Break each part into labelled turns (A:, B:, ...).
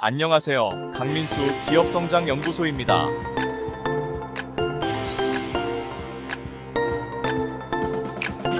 A: 안녕하세요. 강민수 기업성장연구소입니다.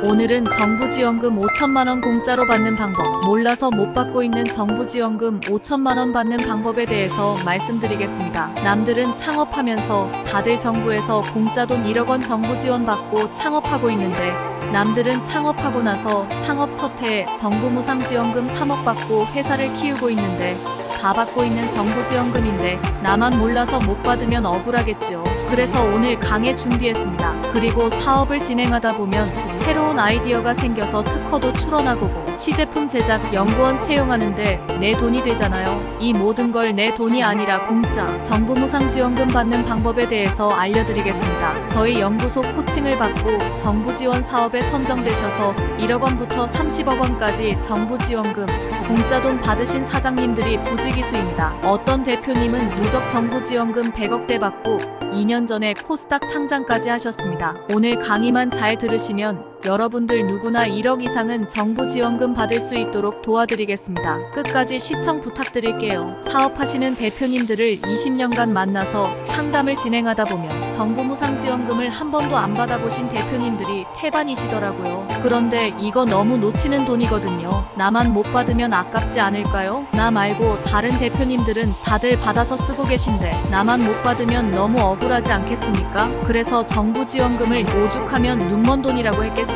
B: 오늘은 정부지원금 5천만원 공짜로 받는 방법, 몰라서 못 받고 있는 정부지원금 5천만원 받는 방법에 대해서 말씀드리겠습니다. 남들은 창업하면서 다들 정부에서 공짜 돈 1억원 정부 지원 받고 창업하고 있는데, 남들은 창업하고 나서 창업 첫 해에 정부 무상지원금 3억 받고 회사를 키우고 있는데, 다 받고 있는 정부지원금인데 나만 몰라서 못 받으면 억울하겠죠. 그래서 오늘 강의 준비했습니다. 그리고 사업을 진행하다 보면 새로운 아이디어가 생겨서 특허도 출원하고 시제품 제작 연구원 채용하는데 내 돈이 들잖아요. 이 모든 걸 내 돈이 아니라 공짜 정부 무상지원금 받는 방법에 대해서 알려드리겠습니다. 저희 연구소 코칭을 받고 정부 지원 사업에 선정되셔서 1억원부터 30억원까지 정부 지원금 공짜 돈 받으신 사장님들이 부지기수입니다. 어떤 대표님은 누적 정부 지원금 100억대 받고 2년 전에 코스닥 상장까지 하셨습니다. 오늘 강의만 잘 들으시면 여러분들 누구나 1억 이상은 정부 지원금 받을 수 있도록 도와드리겠습니다. 끝까지 시청 부탁드릴게요. 사업하시는 대표님들을 20년간 만나서 상담을 진행하다 보면 정부 무상지원금을 한 번도 안 받아보신 대표님들이 태반이시더라고요. 그런데 이거 너무 놓치는 돈이거든요. 나만 못 받으면 아깝지 않을까요? 나 말고 다른 대표님들은 다들 받아서 쓰고 계신데 나만 못 받으면 너무 억울하지 않겠습니까? 그래서 정부 지원금을 오죽하면 눈먼 돈이라고 했겠습니까?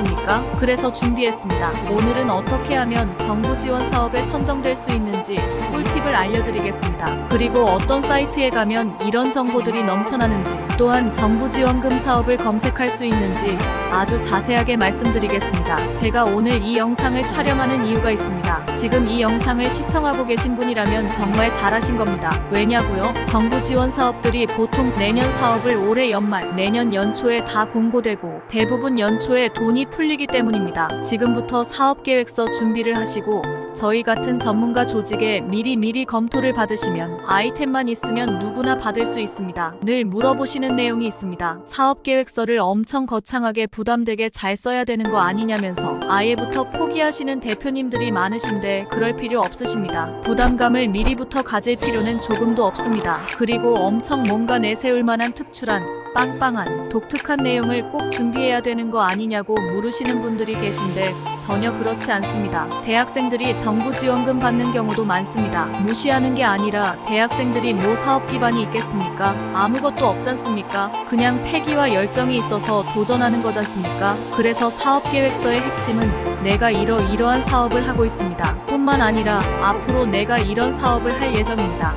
B: 그래서 준비했습니다. 오늘은 어떻게 하면 정부 지원 사업에 선정될 수 있는지 꿀팁을 알려드리겠습니다. 그리고 어떤 사이트에 가면 이런 정보들이 넘쳐나는지, 또한 정부 지원금 사업을 검색할 수 있는지 아주 자세하게 말씀드리겠습니다. 제가 오늘 이 영상을 촬영하는 이유가 있습니다. 지금 이 영상을 시청하고 계신 분이라면 정말 잘하신 겁니다. 왜냐고요? 정부 지원 사업들이 보통 내년 사업을 올해 연말, 내년 연초에 다 공고되고 대부분 연초에 돈이 풀리기 때문입니다. 지금부터 사업계획서 준비를 하시고 저희 같은 전문가 조직에 미리 검토를 받으시면 아이템만 있으면 누구나 받을 수 있습니다. 늘 물어보시는 내용이 있습니다. 사업계획서를 엄청 거창하게 부담되게 잘 써야 되는 거 아니냐면서 아예부터 포기하시는 대표님들이 많으신데 그럴 필요 없으십니다. 부담감을 미리부터 가질 필요는 조금도 없습니다. 그리고 엄청 뭔가 내세울 만한 특출한 빵빵한 독특한 내용을 꼭 준비해야 되는 거 아니냐고 물으시는 분들이 계신데 전혀 그렇지 않습니다. 대학생들이 정부 지원금 받는 경우도 많습니다. 무시하는 게 아니라 대학생들이 뭐 사업 기반이 있겠습니까? 아무것도 없잖습니까? 그냥 패기와 열정이 있어서 도전하는 거잖습니까? 그래서 사업계획서의 핵심은 내가 이러한 사업을 하고 있습니다. 뿐만 아니라 앞으로 내가 이런 사업을 할 예정입니다.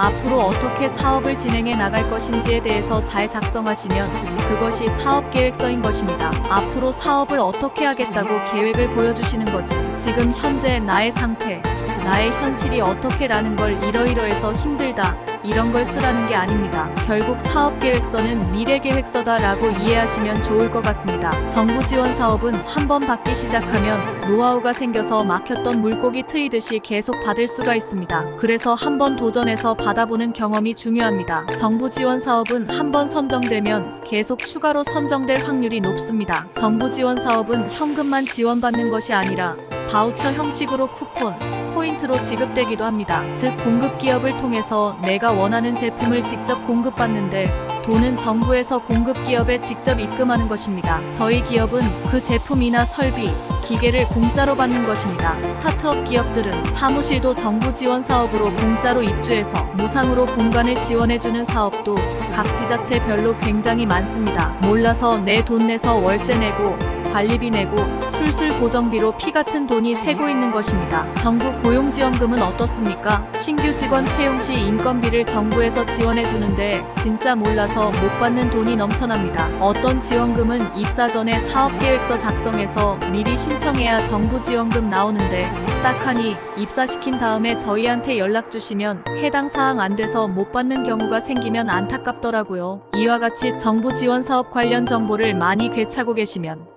B: 앞으로 어떻게 사업을 진행해 나갈 것인지에 대해서 잘 작성하시면 그것이 사업계획서인 것입니다. 앞으로 사업을 어떻게 하겠다고 계획을 보여주시는 거지. 지금 현재 나의 상태, 나의 현실이 어떻게라는 걸 이러이러해서 힘들다, 이런 걸 쓰라는 게 아닙니다. 결국 사업계획서는 미래계획서다라고 이해하시면 좋을 것 같습니다. 정부 지원 사업은 한번 받기 시작하면 노하우가 생겨서 막혔던 물고기 트이듯이 계속 받을 수가 있습니다. 그래서 한번 도전해서 받아보는 경험이 중요합니다. 정부 지원 사업은 한번 선정되면 계속 추가로 선정될 확률이 높습니다. 정부 지원 사업은 현금만 지원받는 것이 아니라 바우처 형식으로 쿠폰, 포인트로 지급되기도 합니다. 즉 공급기업을 통해서 내가 원하는 제품을 직접 공급받는데 돈은 정부에서 공급기업에 직접 입금하는 것입니다. 저희 기업은 그 제품이나 설비, 기계를 공짜로 받는 것입니다. 스타트업 기업들은 사무실도 정부 지원 사업으로 공짜로 입주해서 무상으로 공간을 지원해주는 사업도 각 지자체별로 굉장히 많습니다. 몰라서 내 돈 내서 월세 내고 관리비 내고 술술 고정비로 피 같은 돈이 새고 있는 것입니다. 정부 고용지원금은 어떻습니까? 신규 직원 채용 시 인건비를 정부에서 지원해주는데 진짜 몰라서 못 받는 돈이 넘쳐납니다. 어떤 지원금은 입사 전에 사업계획서 작성해서 미리 신청해야 정부 지원금 나오는데 딱하니 입사시킨 다음에 저희한테 연락 주시면 해당 사항 안 돼서 못 받는 경우가 생기면 안타깝더라고요. 이와 같이 정부 지원 사업 관련 정보를 많이 되찾고 계시면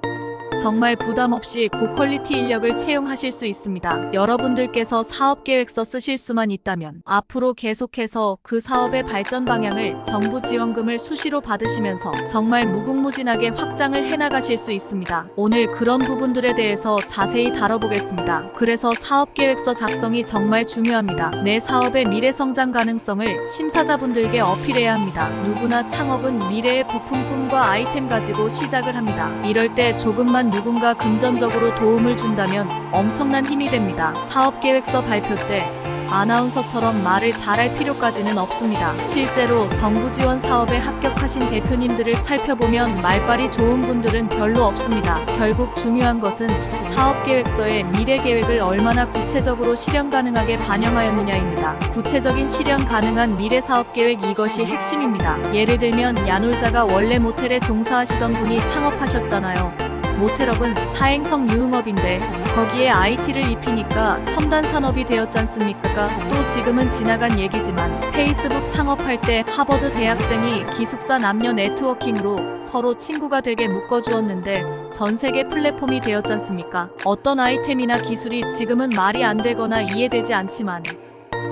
B: 정말 부담 없이 고퀄리티 인력을 채용하실 수 있습니다. 여러분들께서 사업계획서 쓰실 수만 있다면 앞으로 계속해서 그 사업의 발전 방향을 정부 지원금을 수시로 받으시면서 정말 무궁무진하게 확장을 해나가실 수 있습니다. 오늘 그런 부분들에 대해서 자세히 다뤄보겠습니다. 그래서 사업계획서 작성이 정말 중요합니다. 내 사업의 미래 성장 가능성을 심사자분들께 어필해야 합니다. 누구나 창업은 미래의 부품 꿈과 아이템 가지고 시작을 합니다. 이럴 때 조금만 누군가 금전적으로 도움을 준다면 엄청난 힘이 됩니다. 사업계획서 발표 때 아나운서처럼 말을 잘할 필요까지는 없습니다. 실제로 정부 지원 사업에 합격하신 대표님들을 살펴보면 말빨이 좋은 분들은 별로 없습니다. 결국 중요한 것은 사업계획서의 미래 계획을 얼마나 구체적으로 실현 가능하게 반영하였느냐입니다. 구체적인 실현 가능한 미래 사업 계획, 이것이 핵심입니다. 예를 들면 야놀자가 원래 모텔에 종사하시던 분이 창업하셨잖아요. 모텔업은 사행성 유흥업인데 거기에 IT를 입히니까 첨단 산업이 되었지 않습니까? 또 지금은 지나간 얘기지만 페이스북 창업할 때 하버드 대학생이 기숙사 남녀 네트워킹으로 서로 친구가 되게 묶어주었는데 전 세계 플랫폼이 되었지 않습니까? 어떤 아이템이나 기술이 지금은 말이 안 되거나 이해되지 않지만,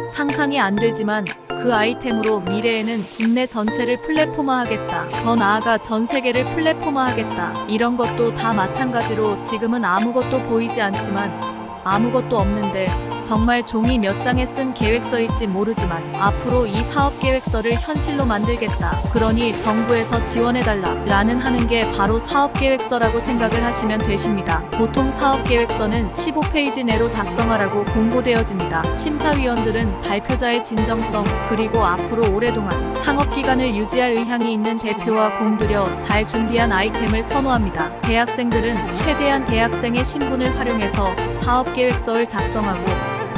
B: 상상이 안 되지만 그 아이템으로 미래에는 국내 전체를 플랫폼화하겠다, 더 나아가 전 세계를 플랫폼화하겠다, 이런 것도 다 마찬가지로 지금은 아무것도 보이지 않지만 아무것도 없는데 정말 종이 몇 장에 쓴 계획서일지 모르지만 앞으로 이 사업 계획서를 현실로 만들겠다, 그러니 정부에서 지원해달라 라는 하는 게 바로 사업 계획서라고 생각을 하시면 되십니다. 보통 사업 계획서는 15페이지 내로 작성하라고 공고되어집니다. 심사위원들은 발표자의 진정성 그리고 앞으로 오랫동안 창업 기간을 유지할 의향이 있는 대표와 공들여 잘 준비한 아이템을 선호합니다. 대학생들은 최대한 대학생의 신분을 활용해서 사업 계획서를 작성하고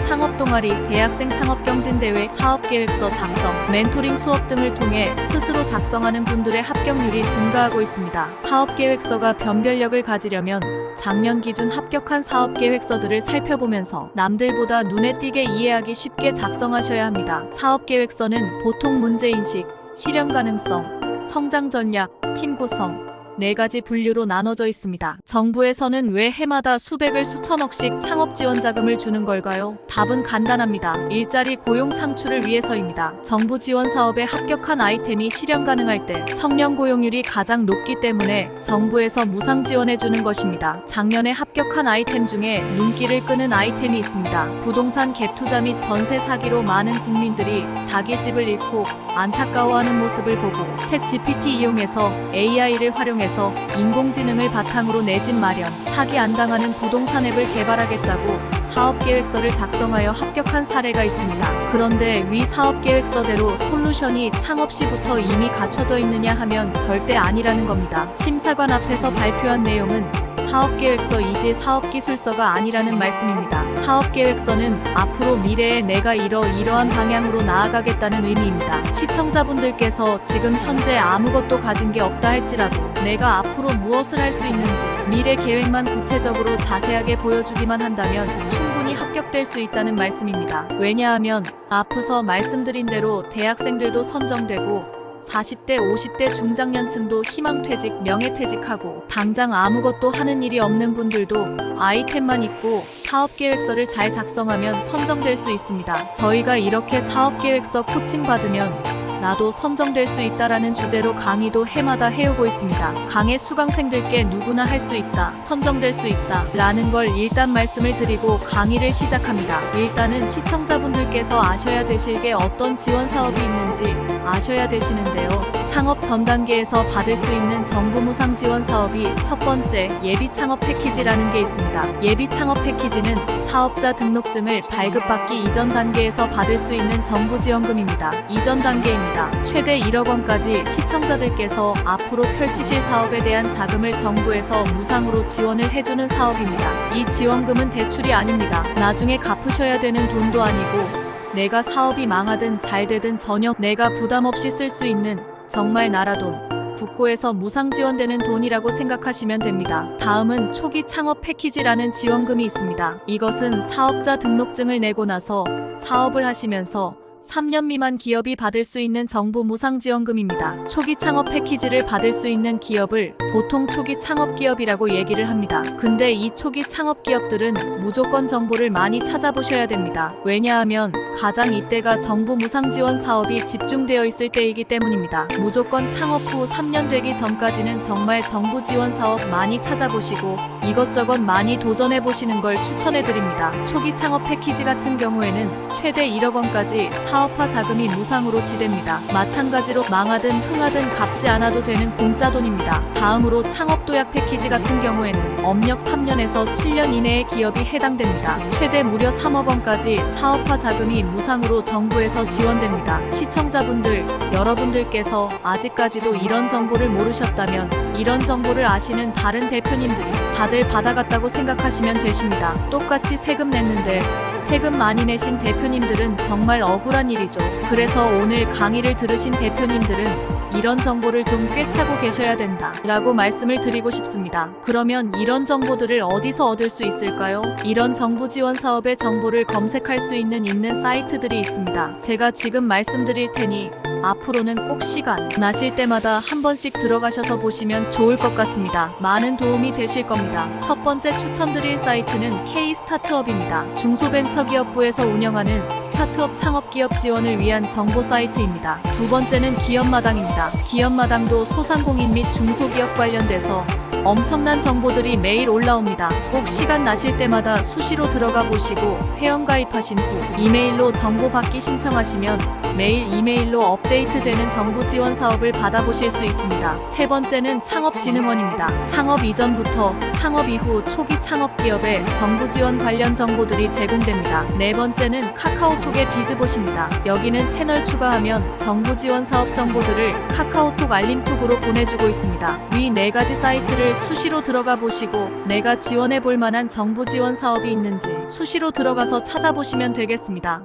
B: 창업 동아리, 대학생 창업 경진대회, 사업계획서 작성, 멘토링 수업 등을 통해 스스로 작성하는 분들의 합격률이 증가하고 있습니다. 사업계획서가 변별력을 가지려면 작년 기준 합격한 사업계획서들을 살펴보면서 남들보다 눈에 띄게 이해하기 쉽게 작성하셔야 합니다. 사업계획서는 보통 문제인식, 실현 가능성, 성장 전략, 팀 구성, 4가지 분류로 나눠져 있습니다. 정부에서는 왜 해마다 수백을 수천억씩 창업 지원 자금을 주는 걸까요? 답은 간단합니다. 일자리 고용 창출을 위해서입니다. 정부 지원 사업에 합격한 아이템이 실현 가능할 때 청년 고용률이 가장 높기 때문에 정부에서 무상 지원해 주는 것입니다. 작년에 합격한 아이템 중에 눈길을 끄는 아이템이 있습니다. 부동산 갭투자 및 전세 사기로 많은 국민들이 자기 집을 잃고 안타까워하는 모습을 보고 챗 GPT 이용해서 AI를 활용해서 인공지능을 바탕으로 내 집 마련, 사기 안 당하는 부동산 앱을 개발하겠다고 사업계획서를 작성하여 합격한 사례가 있습니다. 그런데 위 사업계획서대로 솔루션이 창업 시부터 이미 갖춰져 있느냐 하면 절대 아니라는 겁니다. 심사관 앞에서 발표한 내용은 사업계획서이지 사업기술서가 아니라는 말씀입니다. 사업계획서는 앞으로 미래에 내가 이러한 방향으로 나아가겠다는 의미입니다. 시청자분들께서 지금 현재 아무것도 가진 게 없다 할지라도 내가 앞으로 무엇을 할 수 있는지 미래 계획만 구체적으로 자세하게 보여주기만 한다면 충분히 합격될 수 있다는 말씀입니다. 왜냐하면 앞서 말씀드린 대로 대학생들도 선정되고 40대, 50대 중장년층도 희망퇴직, 명예퇴직하고 당장 아무것도 하는 일이 없는 분들도 아이템만 있고 사업계획서를 잘 작성하면 선정될 수 있습니다. 저희가 이렇게 사업계획서 코칭 받으면 나도 선정될 수 있다라는 주제로 강의도 해마다 해오고 있습니다. 강의 수강생들께 누구나 할 수 있다, 선정될 수 있다 라는 걸 일단 말씀을 드리고 강의를 시작합니다. 일단은 시청자분들께서 아셔야 되실 게 어떤 지원 사업이 있는지 아셔야 되시는데요. 창업 전 단계에서 받을 수 있는 정부 무상 지원 사업이 첫 번째 예비 창업 패키지라는 게 있습니다. 예비 창업 패키지는 사업자 등록증을 발급받기 이전 단계에서 받을 수 있는 정부 지원금입니다. 이전 단계입니다. 최대 1억 원까지 시청자들께서 앞으로 펼치실 사업에 대한 자금을 정부에서 무상으로 지원을 해주는 사업입니다. 이 지원금은 대출이 아닙니다. 나중에 갚으셔야 되는 돈도 아니고 내가 사업이 망하든 잘 되든 전혀 내가 부담 없이 쓸 수 있는 정말 나라돈, 국고에서 무상 지원되는 돈이라고 생각하시면 됩니다. 다음은 초기 창업 패키지라는 지원금이 있습니다. 이것은 사업자 등록증을 내고 나서 사업을 하시면서 3년 미만 기업이 받을 수 있는 정부 무상지원금입니다. 초기 창업 패키지를 받을 수 있는 기업을 보통 초기 창업 기업이라고 얘기를 합니다. 근데 이 초기 창업 기업들은 무조건 정보를 많이 찾아보셔야 됩니다. 왜냐하면 가장 이때가 정부 무상지원 사업이 집중되어 있을 때이기 때문입니다. 무조건 창업 후 3년 되기 전까지는 정말 정부 지원 사업 많이 찾아보시고 이것저것 많이 도전해 보시는 걸 추천해 드립니다. 초기 창업 패키지 같은 경우에는 최대 1억 원까지 사업화 자금이 무상으로 지됩니다. 마찬가지로 망하든 흥하든 갚지 않아도 되는 공짜 돈입니다. 다음으로 창업 도약 패키지 같은 경우에는 업력 3년에서 7년 이내의 기업이 해당됩니다. 최대 무려 3억 원까지 사업화 자금이 무상으로 정부에서 지원됩니다. 시청자분들, 여러분들께서 아직까지도 이런 정보를 모르셨다면 이런 정보를 아시는 다른 대표님들이 다들 받아갔다고 생각하시면 되십니다. 똑같이 세금 냈는데 세금 많이 내신 대표님들은 정말 억울한 일이죠. 그래서 오늘 강의를 들으신 대표님들은 이런 정보를 좀 꿰차고 계셔야 된다 라고 말씀을 드리고 싶습니다. 그러면 이런 정보들을 어디서 얻을 수 있을까요? 이런 정부 지원 사업의 정보를 검색할 수 있는 사이트들이 있습니다. 제가 지금 말씀드릴 테니 앞으로는 꼭 시간 나실 때마다 한 번씩 들어가셔서 보시면 좋을 것 같습니다. 많은 도움이 되실 겁니다. 첫 번째 추천드릴 사이트는 K-스타트업입니다. 중소벤처기업부에서 운영하는 스타트업 창업기업 지원을 위한 정보 사이트입니다. 두 번째는 기업마당입니다. 기업마당도 소상공인 및 중소기업 관련돼서 엄청난 정보들이 매일 올라옵니다. 꼭 시간 나실 때마다 수시로 들어가 보시고 회원가입하신 후 이메일로 정보 받기 신청하시면 매일 이메일로 업데이트되는 정부 지원 사업을 받아보실 수 있습니다. 세 번째는 창업진흥원입니다. 창업 이전부터 창업 이후 초기 창업 기업의 정부 지원 관련 정보들이 제공됩니다. 네 번째는 카카오톡의 비즈봇입니다. 여기는 채널 추가하면 정부 지원 사업 정보들을 카카오톡 알림톡으로 보내주고 있습니다. 위 네 가지 사이트를 수시로 들어가 보시고 내가 지원해 볼 만한 정부 지원 사업이 있는지 수시로 들어가서 찾아보시면 되겠습니다.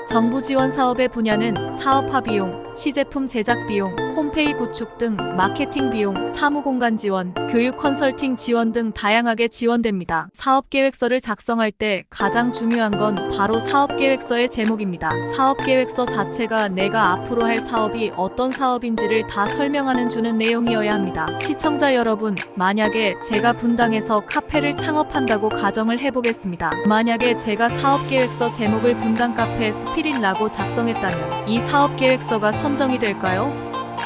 B: 정부 지원 사업의 분야는 사업화 비용, 시제품 제작 비용, 홈페이지 구축 등 마케팅 비용, 사무공간 지원, 교육 컨설팅 지원 등 다양하게 지원됩니다. 사업계획서를 작성할 때 가장 중요한 건 바로 사업계획서의 제목입니다. 사업계획서 자체가 내가 앞으로 할 사업이 어떤 사업인지를 다 설명하는 주는 내용이어야 합니다. 시청자 여러분, 만약에 제가 분당에서 카페를 창업한다고 가정을 해보겠습니다. 만약에 제가 사업계획서 제목을 분당 카페 스피릿라고 작성했다면 이 사업계획서가 선정이 될까요?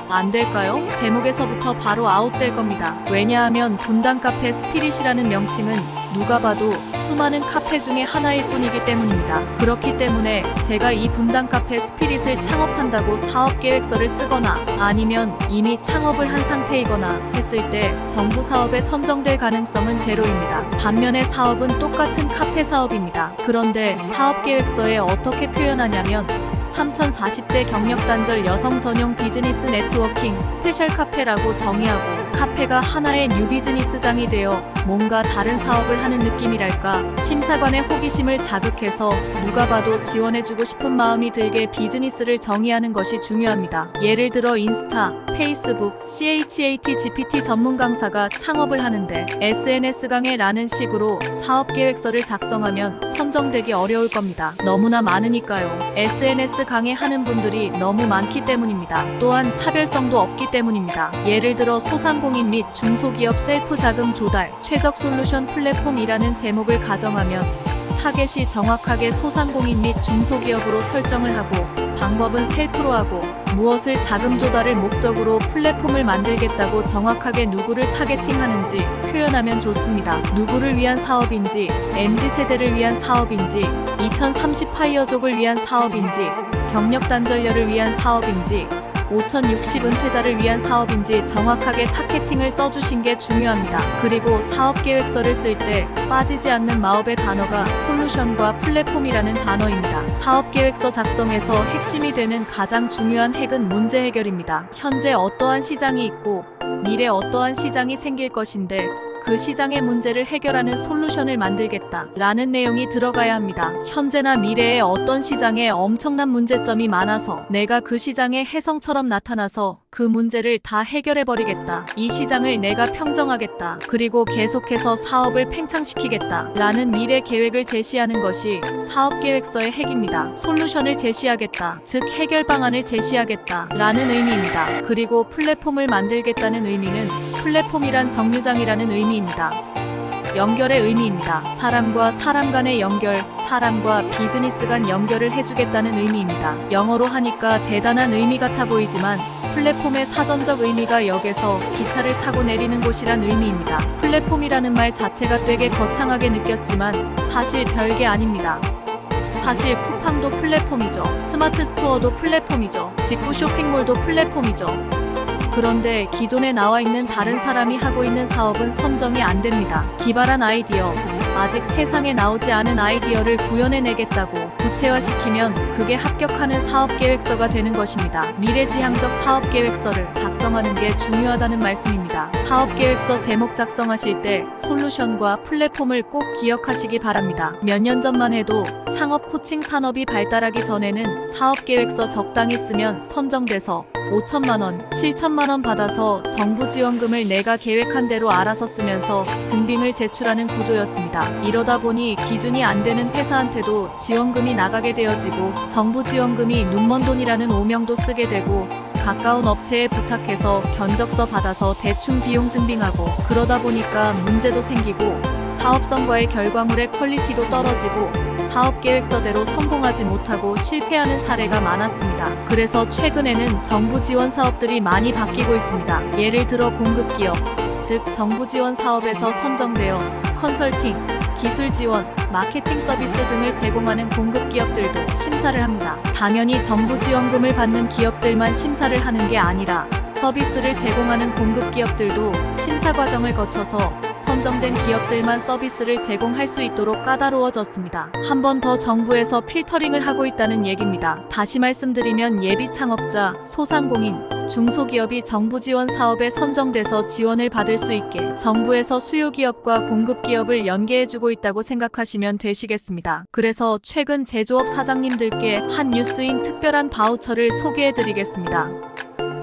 B: 안 될까요? 제목에서부터 바로 아웃될 겁니다. 왜냐하면 분당 카페 스피릿이라는 명칭은 누가 봐도 수많은 카페 중에 하나일 뿐이기 때문입니다. 그렇기 때문에 제가 이 분당 카페 스피릿을 창업한다고 사업계획서를 쓰거나 아니면 이미 창업을 한 상태이거나 했을 때 정부 사업에 선정될 가능성은 제로입니다. 반면에 사업은 똑같은 카페 사업입니다. 그런데 사업계획서에 어떻게 표현하냐면 3040대 경력단절 여성 전용 비즈니스 네트워킹 스페셜 카페라고 정의하고 카페가 하나의 뉴 비즈니스장이 되어 뭔가 다른 사업을 하는 느낌이랄까 심사관의 호기심을 자극해서 누가 봐도 지원해주고 싶은 마음이 들게 비즈니스를 정의하는 것이 중요합니다. 예를 들어 인스타, 페이스북, CHAT GPT 전문 강사가 창업을 하는데 SNS 강의라는 식으로 사업계획서를 작성하면 선정되기 어려울 겁니다. 너무나 많으니까요. SNS 강의하는 분들이 너무 많기 때문입니다. 또한 차별성도 없기 때문입니다. 예를 들어 소상공인 및 중소기업 셀프 자금 조달, 최적 솔루션 플랫폼이라는 제목을 가정하면 타겟이 정확하게 소상공인 및 중소기업으로 설정을 하고 방법은 셀프로 하고 무엇을 자금 조달을 목적으로 플랫폼을 만들겠다고 정확하게 누구를 타겟팅하는지 표현하면 좋습니다. 누구를 위한 사업인지, MZ세대를 위한 사업인지, 2030 파이어족을 위한 사업인지, 경력 단절녀를 위한 사업인지, 5060 은퇴자를 위한 사업인지 정확하게 타겟팅을 써주신 게 중요합니다. 그리고 사업계획서를 쓸 때 빠지지 않는 마법의 단어가 솔루션과 플랫폼이라는 단어입니다. 사업계획서 작성에서 핵심이 되는 가장 중요한 핵은 문제 해결입니다. 현재 어떠한 시장이 있고 미래 어떠한 시장이 생길 것인데 그 시장의 문제를 해결하는 솔루션을 만들겠다. 해주겠다 라는 내용이 들어가야 합니다. 현재나 미래에 어떤 시장에 엄청난 문제점이 많아서 내가 그 시장의 혜성처럼 나타나서 그 문제를 다 해결해버리겠다. 이 시장을 내가 평정하겠다. 그리고 계속해서 사업을 팽창시키겠다 라는 미래 계획을 제시하는 것이 사업계획서의 핵입니다. 솔루션을 제시하겠다. 즉 해결 방안을 제시하겠다 라는 의미입니다. 그리고 플랫폼을 만들겠다는 의미는 플랫폼이란 정류장이라는 의미입니다. 연결의 의미입니다. 사람과 사람 간의 연결, 사람과 비즈니스 간 연결을 해주겠다는 의미입니다. 영어로 하니까 대단한 의미 같아 보이지만 플랫폼의 사전적 의미가 역에서 기차를 타고 내리는 곳이란 의미입니다. 플랫폼이라는 말 자체가 되게 거창하게 느꼈지만 사실 별게 아닙니다. 사실 쿠팡도 플랫폼이죠. 스마트 스토어도 플랫폼이죠. 직구 쇼핑몰도 플랫폼이죠. 그런데 기존에 나와 있는 다른 사람이 하고 있는 사업은 선정이 안 됩니다. 기발한 아이디어, 아직 세상에 나오지 않은 아이디어를 구현해내겠다고 구체화시키면 그게 합격하는 사업계획서가 되는 것입니다. 미래지향적 사업계획서를 작성하는 게 중요하다는 말씀입니다. 사업계획서 제목 작성하실 때 솔루션과 플랫폼을 꼭 기억하시기 바랍니다. 몇 년 전만 해도 창업 코칭 산업이 발달하기 전에는 사업계획서 적당히 쓰면 선정돼서 5천만 원, 7천만 원 받아서 정부 지원금을 내가 계획한 대로 알아서 쓰면서 증빙을 제출하는 구조였습니다. 이러다 보니 기준이 안 되는 회사한테도 지원금이 나가게 되어지고 정부 지원금이 눈먼 돈이라는 오명도 쓰게 되고 가까운 업체에 부탁해서 견적서 받아서 대충 비용 증빙하고 그러다 보니까 문제도 생기고 사업성과의 결과물의 퀄리티도 떨어지고 사업계획서대로 성공하지 못하고 실패하는 사례가 많았습니다. 그래서 최근에는 정부 지원 사업들이 많이 바뀌고 있습니다. 예를 들어 공급기업, 즉 정부 지원 사업에서 선정되어 컨설팅, 기술 지원, 마케팅 서비스 등을 제공하는 공급기업들도 심사를 합니다. 당연히 정부 지원금을 받는 기업들만 심사를 하는 게 아니라 서비스를 제공하는 공급기업들도 심사 과정을 거쳐서 선정된 기업들만 서비스를 제공할 수 있도록 까다로워졌습니다. 한 번 더 정부에서 필터링을 하고 있다는 얘기입니다. 다시 말씀드리면 예비 창업자, 소상공인, 중소기업이 정부 지원 사업에 선정돼서 지원을 받을 수 있게 정부에서 수요기업과 공급기업을 연계해주고 있다고 생각하시면 되시겠습니다. 그래서 최근 제조업 사장님들께 한 뉴스인 특별한 바우처를 소개해드리겠습니다.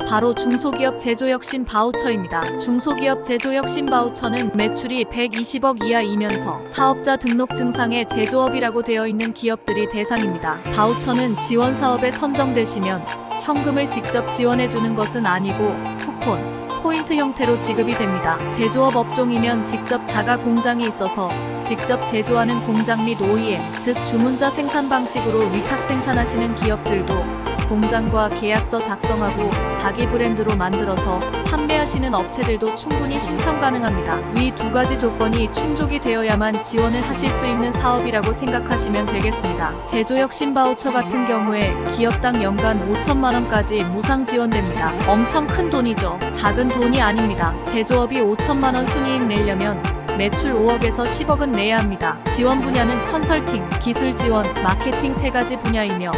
B: 바로 중소기업 제조혁신 바우처입니다. 중소기업 제조혁신 바우처는 매출이 120억 이하이면서 사업자 등록 증상에 제조업이라고 되어 있는 기업들이 대상입니다. 바우처는 지원 사업에 선정되시면 현금을 직접 지원해주는 것은 아니고 쿠폰, 포인트 형태로 지급이 됩니다. 제조업 업종이면 직접 자가 공장이 있어서 직접 제조하는 공장 및 OEM, 즉 주문자 생산 방식으로 위탁 생산하시는 기업들도 공장과 계약서 작성하고 자기 브랜드로 만들어서 판매하시는 업체들도 충분히 신청 가능합니다. 위 두 가지 조건이 충족이 되어야만 지원을 하실 수 있는 사업이라고 생각하시면 되겠습니다. 제조혁신 바우처 같은 경우에 기업당 연간 5천만 원까지 무상 지원됩니다. 엄청 큰 돈이죠. 작은 돈이 아닙니다. 제조업이 5천만 원 순이익 내려면 매출 5억에서 10억은 내야 합니다. 지원 분야는 컨설팅, 기술 지원, 마케팅 3가지 분야이며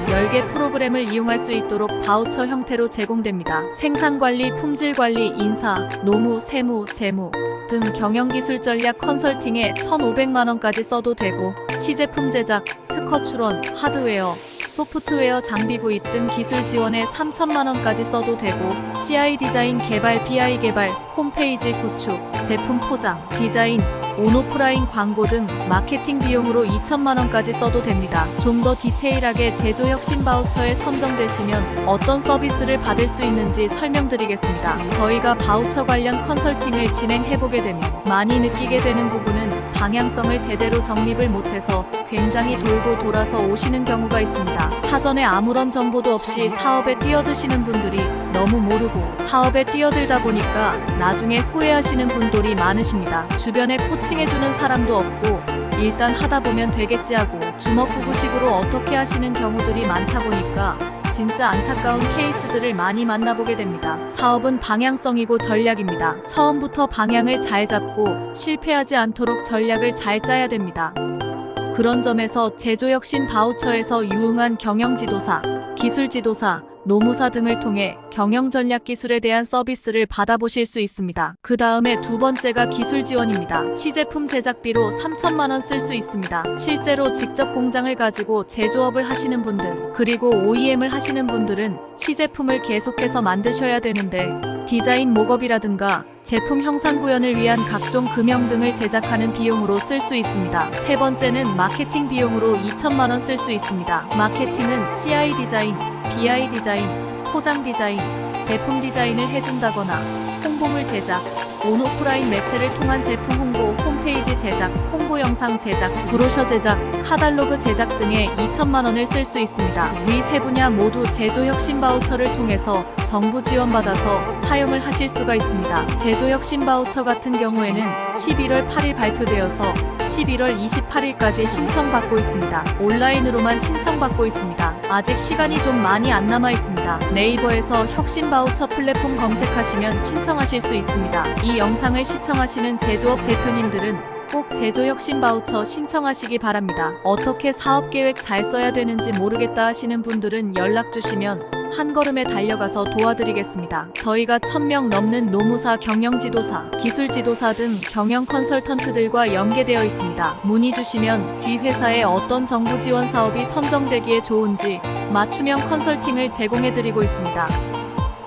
B: 10개 프로그램을 이용할 수 있도록 바우처 형태로 제공됩니다. 생산관리, 품질관리, 인사, 노무, 세무, 재무 등 경영기술 전략 컨설팅에 1,500만 원까지 써도 되고 시제품 제작, 특허 출원, 하드웨어, 소프트웨어 장비 구입 등 기술 지원에 3천만 원까지 써도 되고 CI 디자인 개발, BI 개발, 홈페이지 구축, 제품 포장, 디자인, 온오프라인 광고 등 마케팅 비용으로 2천만 원까지 써도 됩니다. 좀 더 디테일하게 제조혁신 바우처에 선정되시면 어떤 서비스를 받을 수 있는지 설명드리겠습니다. 저희가 바우처 관련 컨설팅을 진행해보게 되면 많이 느끼게 되는 부분은 방향성을 제대로 정립을 못해서 굉장히 돌고 돌아서 오시는 경우가 있습니다. 사전에 아무런 정보도 없이 사업에 뛰어드시는 분들이 너무 모르고 사업에 뛰어들다 보니까 나중에 후회하시는 분들이 많으십니다. 주변에 코칭해주는 사람도 없고 일단 하다 보면 되겠지 하고 주먹구구식으로 어떻게 하시는 경우들이 많다 보니까 진짜 안타까운 케이스들을 많이 만나보게 됩니다. 사업은 방향성이고 전략입니다. 처음부터 방향을 잘 잡고 실패하지 않도록 전략을 잘 짜야 됩니다. 그런 점에서 제조혁신 바우처에서 유응한 경영지도사, 기술지도사, 노무사 등을 통해 경영 전략 기술에 대한 서비스를 받아보실 수 있습니다. 그 다음에 두 번째가 기술 지원입니다. 시제품 제작비로 3천만 원 쓸 수 있습니다. 실제로 직접 공장을 가지고 제조업을 하시는 분들, 그리고 OEM을 하시는 분들은 시제품을 계속해서 만드셔야 되는데 디자인 목업이라든가 제품 형상 구현을 위한 각종 금형 등을 제작하는 비용으로 쓸 수 있습니다. 세 번째는 마케팅 비용으로 2천만 원 쓸 수 있습니다. 마케팅은 CI 디자인, BI 디자인, 포장 디자인, 제품 디자인을 해준다거나 홍보물 제작, 온오프라인 매체를 통한 제품 홍보, 홈페이지 제작, 홍보 영상 제작, 브로셔 제작, 카탈로그 제작 등에 2천만 원을 쓸 수 있습니다. 위 세 분야 모두 제조혁신 바우처를 통해서 정부 지원받아서 사용을 하실 수가 있습니다. 제조혁신 바우처 같은 경우에는 11월 8일 발표되어서 11월 28일까지 신청받고 있습니다. 온라인으로만 신청받고 있습니다. 아직 시간이 좀 많이 안 남아 있습니다. 네이버에서 혁신 바우처 플랫폼 검색하시면 신청하실 수 있습니다. 이 영상을 시청하시는 제조업 대표님들은 꼭 제조혁신 바우처 신청하시기 바랍니다. 어떻게 사업계획 잘 써야 되는지 모르겠다 하시는 분들은 연락 주시면 한 걸음에 달려가서 도와드리겠습니다. 저희가 1000명 넘는 노무사 경영지도사, 기술지도사 등 경영 컨설턴트들과 연계되어 있습니다. 문의 주시면 뒤 회사에 어떤 정부 지원 사업이 선정되기에 좋은지 맞춤형 컨설팅을 제공해드리고 있습니다.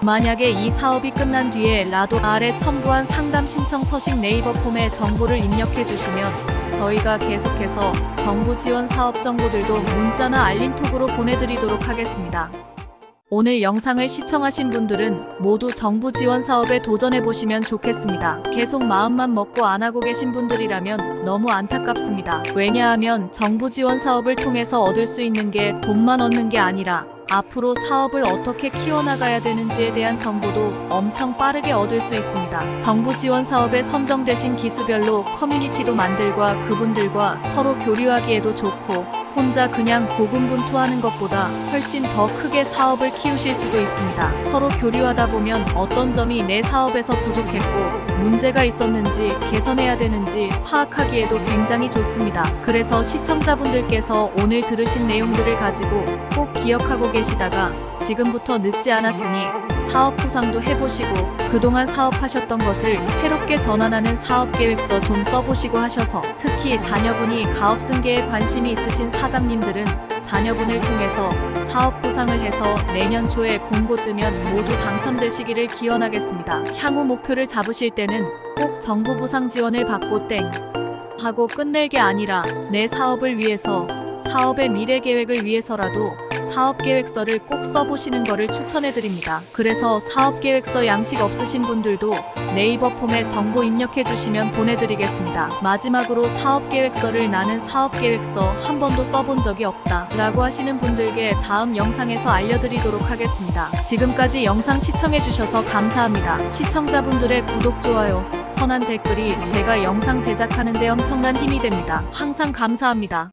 B: 만약에 이 사업이 끝난 뒤에 라도 아래 첨부한 상담 신청 서식 네이버 폼에 정보를 입력해 주시면 저희가 계속해서 정부 지원 사업 정보들도 문자나 알림톡으로 보내드리도록 하겠습니다. 오늘 영상을 시청하신 분들은 모두 정부 지원 사업에 도전해 보시면 좋겠습니다. 계속 마음만 먹고 안 하고 계신 분들이라면 너무 안타깝습니다. 왜냐하면 정부 지원 사업을 통해서 얻을 수 있는 게 돈만 얻는 게 아니라 앞으로 사업을 어떻게 키워나가야 되는지에 대한 정보도 엄청 빠르게 얻을 수 있습니다. 정부 지원 사업에 선정되신 기수별로 커뮤니티도 만들고 그분들과 서로 교류하기에도 좋고 혼자 그냥 고군분투하는 것보다 훨씬 더 크게 사업을 키우실 수도 있습니다. 서로 교류하다 보면 어떤 점이 내 사업에서 부족했고 문제가 있었는지 개선해야 되는지 파악하기에도 굉장히 좋습니다. 그래서 시청자분들께서 오늘 들으신 내용들을 가지고 꼭 기억하고 계시다가 지금부터 늦지 않았으니 사업 구상도 해보시고 그동안 사업하셨던 것을 새롭게 전환하는 사업계획서 좀 써보시고 하셔서 특히 자녀분이 가업승계에 관심이 있으신 사장님들은 자녀분을 통해서 사업 구상을 해서 내년 초에 공고 뜨면 모두 당첨되시기를 기원하겠습니다. 향후 목표를 잡으실 때는 꼭 정부 부상 지원을 받고 땡 하고 끝낼 게 아니라 내 사업을 위해서 사업의 미래 계획을 위해서라도 사업계획서를 꼭 써보시는 것을 추천해드립니다. 그래서 사업계획서 양식 없으신 분들도 네이버 폼에 정보 입력해 주시면 보내드리겠습니다. 마지막으로 사업계획서를 나는 사업계획서 한 번도 써본 적이 없다 라고 하시는 분들께 다음 영상에서 알려드리도록 하겠습니다. 지금까지 영상 시청해 주셔서 감사합니다. 시청자분들의 구독, 좋아요, 선한 댓글이 제가 영상 제작하는 데 엄청난 힘이 됩니다. 항상 감사합니다.